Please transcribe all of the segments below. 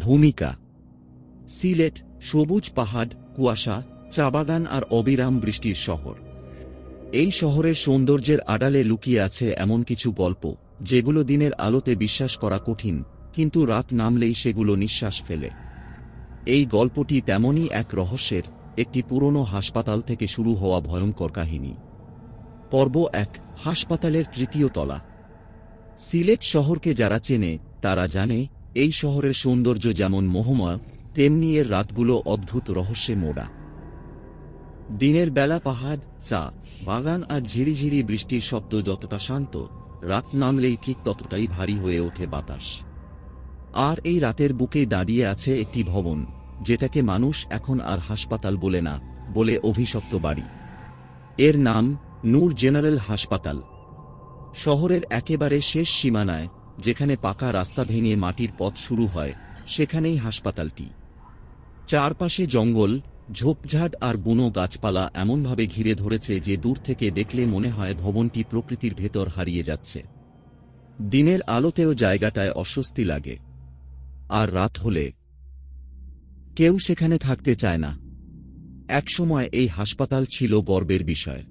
ভূমিকা। সিলেট সবুজ পাহাড়, কুয়াশা, চা বাগান আর অবিরাম বৃষ্টির শহর। এই শহরের সৌন্দর্যের আড়ালে লুকিয়ে আছে এমন কিছু গল্প যেগুলো দিনের আলোতে বিশ্বাস করা কঠিন, কিন্তু রাত নামলেই সেগুলো নিঃশ্বাস ফেলে। এই গল্পটি তেমনই এক রহস্যের, একটি পুরনো হাসপাতাল থেকে শুরু হওয়া ভয়ঙ্কর কাহিনী। পর্ব ১, হাসপাতালের তৃতীয় তলা। সিলেট শহরকে যারা চেনে তারা জানে এই শহরের সৌন্দর্য যেমন মোহময়, তেমনি এর রাতগুলো অদ্ভুত রহস্যে মোড়া। দিনের বেলা পাহাড়, চা বাগান আর ঝিরিঝিরি বৃষ্টির শব্দ যতটা শান্ত, রাত নামলেই ঠিক ততটাই ভারী হয়ে ওঠে বাতাস। আর এই রাতের বুকেই দাঁড়িয়ে আছে একটি ভবন, যেটাকে মানুষ এখন আর হাসপাতাল বলে না, বলে অভিশপ্ত বাড়ি। এর নাম নূর জেনারেল হাসপাতাল। শহরের একেবারে শেষ সীমানায়, যেখানে পাকা রাস্তা ভেঙে মাটির পথ শুরু হয়, সেখানেই হাসপাতালটি। চারপাশে জঙ্গল, ঝোপঝাড় আর বুনো গাছপালা এমনভাবে ঘিরে ধরেছে যে দূর থেকে দেখলে মনে হয় ভবনটি প্রকৃতির ভেতর হারিয়ে যাচ্ছে। দিনের আলোতেও জায়গাটায় অস্বস্তি লাগে। আর রাত হলে কেউ সেখানে থাকতে চায় না। একসময় এই হাসপাতাল ছিল গর্বের বিষয়।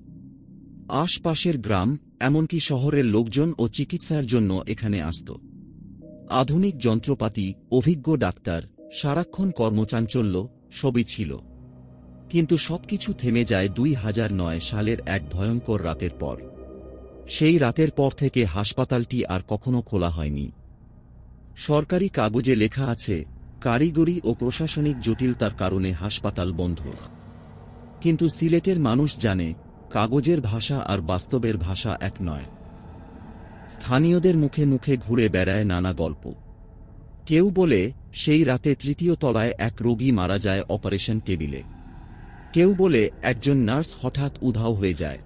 আশপাশের গ্রাম, এমনকি শহরের লোকজন ও চিকিৎসার জন্য এখানে আসত। আধুনিক যন্ত্রপাতি, অভিজ্ঞ ডাক্তার, সারাক্ষণ কর্মচাঞ্চল্য, সবই ছিল। কিন্তু সবকিছু থেমে যায় ২০০৯ সালের এক ভয়ঙ্কর রাতের পর। সেই রাতের পর থেকে হাসপাতালটি আর কখনো খোলা হয়নি। সরকারি কাগজে লেখা আছে কারিগরি ও প্রশাসনিক জটিলতার কারণে হাসপাতাল বন্ধ। কিন্তু সিলেটের মানুষ জানে কাগজের ভাষা আর বাস্তবের ভাষা এক নয়। স্থানীয়দের মুখে মুখে ঘুরে বেড়ায় নানা গল্প। কেউ বলে সেই রাতে তৃতীয় তলায় এক রোগী মারা যায় অপারেশন টেবিলে। কেউ বলে একজন নার্স হঠাৎ উধাও হয়ে যায়।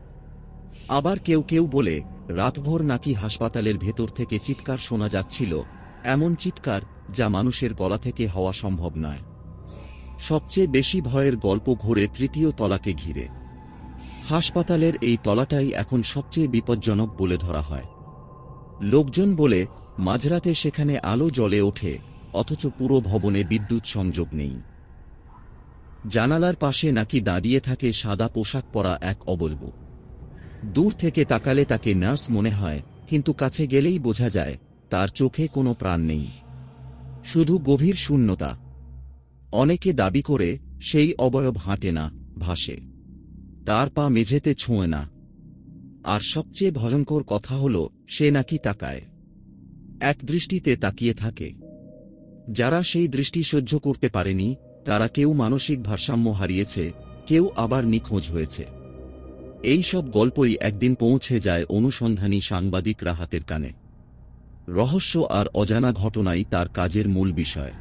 আবার কেউ কেউ বলে রাতভর নাকি হাসপাতালের ভেতর থেকে চিৎকার শোনা যাচ্ছিল, এমন চিৎকার যা মানুষের গলা থেকে হওয়া সম্ভব নয়। সবচেয়ে বেশি ভয়ের গল্প ঘোরে তৃতীয় তলাকে ঘিরে। হাসপাতালের এই তলাটাই এখন সবচেয়ে বিপজ্জনক বলে ধরা হয়। লোকজন বলে মাঝরাতে সেখানে আলো জ্বলে ওঠে, অথচ পুরো ভবনে বিদ্যুৎ সংযোগ নেই। জানালার পাশে নাকি দাঁড়িয়ে থাকে সাদা পোশাক পরা এক অবয়ব। দূর থেকে তাকালে তাকে নার্স মনে হয়, কিন্তু কাছে গেলেই বোঝা যায় তার চোখে কোনো প্রাণ নেই, শুধু গভীর শূন্যতা। অনেকে দাবি করে সেই অবয়ব হাঁটে না, ভাসে। তার পা মেঝেতে ছোঁয় না। আর সবচেয়ে ভয়ঙ্কর কথা হল সে নাকি তাকায়, এক দৃষ্টিতে তাকিয়ে থাকে। যারা সেই দৃষ্টি সহ্য করতে পারেনি তারা কেউ মানসিক ভারসাম্য হারিয়েছে, কেউ আবার নিখোঁজ হয়েছে। এই সব গল্পই একদিন পৌঁছে যায় অনুসন্ধানী সাংবাদিক রাহাতের কানে। রহস্য আর অজানা ঘটনাই তার কাজের মূল বিষয়।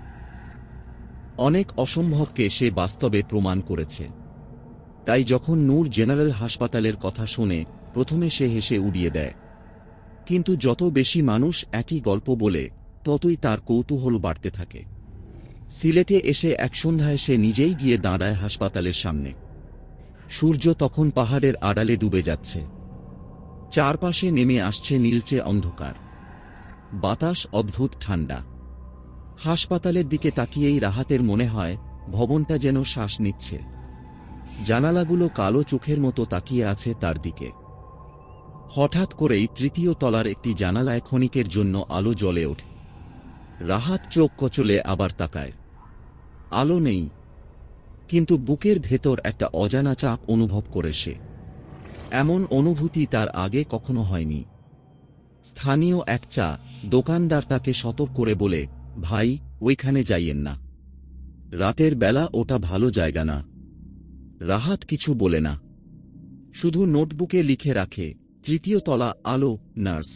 অনেক অসম্ভবকে সে বাস্তবে প্রমাণ করেছে। তাই যখন নূর জেনারেল হাসপাতালের কথা শোনে, প্রথমে সে হেসে উড়িয়ে দেয়। কিন্তু যত বেশি মানুষ একই গল্প বলে, ততই তার কৌতূহল বাড়তে থাকে। সিলেটে এসে এক সন্ধ্যায় সে নিজেই গিয়ে দাঁড়ায় হাসপাতালের সামনে। সূর্য তখন পাহাড়ের আড়ালে ডুবে যাচ্ছে। চারপাশে নেমে আসছে নীলচে অন্ধকার। বাতাস অদ্ভুত ঠান্ডা। হাসপাতালের দিকে তাকিয়েই রাহাতের মনে হয় ভবনটা যেন শ্বাস নিচ্ছে। জানালাগুলো কালো চোখের মতো তাকিয়ে আছে তার দিকে। হঠাৎ করেই তৃতীয় তলার একটি জানালায় ক্ষণিকের জন্য আলো জ্বলে ওঠে। রাহাত চোখ কচলে আবার তাকায়। আলো নেই, কিন্তু বুকের ভেতর একটা অজানা চাপ অনুভব করে সে। এমন অনুভূতি তার আগে কখনো হয়নি। স্থানীয় এক চা দোকানদার তাকে সতর্ক করে বলে, ভাই, ওইখানে যাইয়েন না, রাতের বেলা ওটা ভালো জায়গা না। রাহাত কিছু বলে না, শুধু নোটবুকে লিখে রাখে তৃতীয় তলা, আলো, নার্স।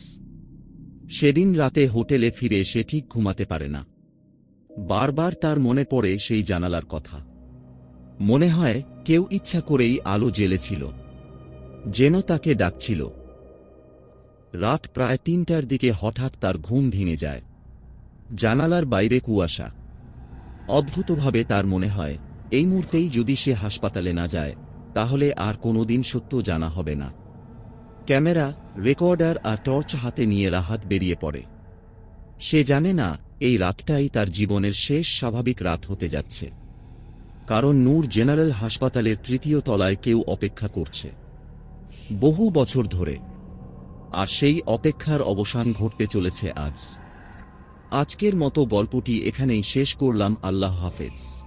সেদিন রাতে হোটেলে ফিরে সে ঠিক ঘুমাতে পারে না। বারবার তার মনে পড়ে সেই জানালার কথা। মনে হয় কেউ ইচ্ছা করেই আলো জ্বেলেছিল, যেন তাকে ডাকছিল। রাত প্রায় ৩টার দিকে হঠাৎ তার ঘুম ভেঙে যায়। জানালার বাইরে কুয়াশা। অদ্ভুতভাবে তার মনে হয় এই মুহূর্তেই যদি সে হাসপাতালে না যায়, তাহলে আর কোনোদিন সত্য জানা হবে না। ক্যামেরা, রেকর্ডার আর টর্চ হাতে নিয়ে রাহাত বেরিয়ে পড়ে। সে জানে না এই রাতটাই তার জীবনের শেষ স্বাভাবিক রাত হতে যাচ্ছে, কারণ নূর জেনারেল হাসপাতালের তৃতীয় তলায় কেউ অপেক্ষা করছে বহু বছর ধরে। আর সেই অপেক্ষার অবসান ঘটতে চলেছে আজ। আজকের মতো গল্পটি এখানেই শেষ করলাম। আল্লাহ হাফেজ।